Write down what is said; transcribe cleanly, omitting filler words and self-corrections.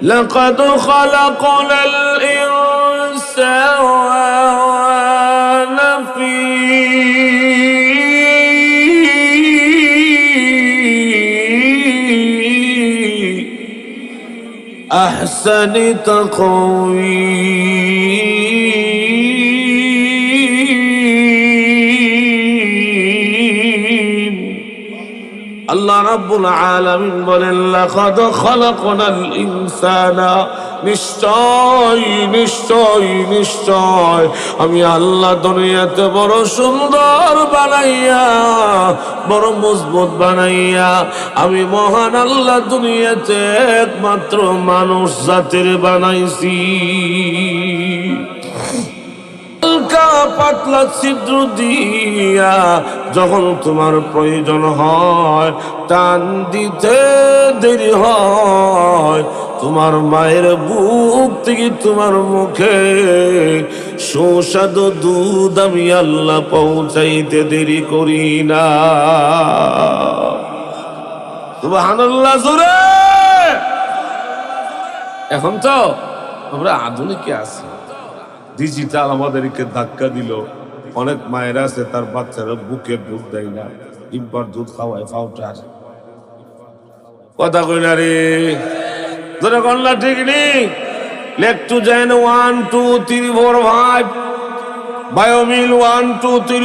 لقد خلقنا الإنسان في أحسن تقويم আল্লাহ রাব্বুল আলামিন বলেন লাকাদ খালাকনাল ইনসানা নিশ্চয় নিশ্চয় নিশ্চয় আমি আল্লাহ দুনিয়াতে বড় সুন্দর বানাইয়া বড় মজবুত বানাইয়া আমি মহান আল্লাহ দুনিয়াতে একমাত্র মানুষ জাতির বানাইছি। পাতলা ছিদ্র দিয়া যখন তোমার প্রয়োজন হয় টান দিতে দেরি হয়, তোমার মায়ের বুক থেকে তোমার মুখে সুস্বাদু দুধ আমি আল্লাহ পৌঁছাইতে দেরি করি না। সুবহানাল্লাহ জোরে। এখন তো আমরা আধুনিকে আছি, ডিজিটাল আমাদেরকে ধাক্কা দিল। অনেক মায়ের আছে তার বাচ্চারা বুকের দুধ দেয় না, ডিব্বার দুধ খাওয়ায় পাউডার। কথা কই না রে, ধরে কন্যা ঠিক নেই। লেকটু জেন 1 2 3 4 5 বায়োমিল 1 2 3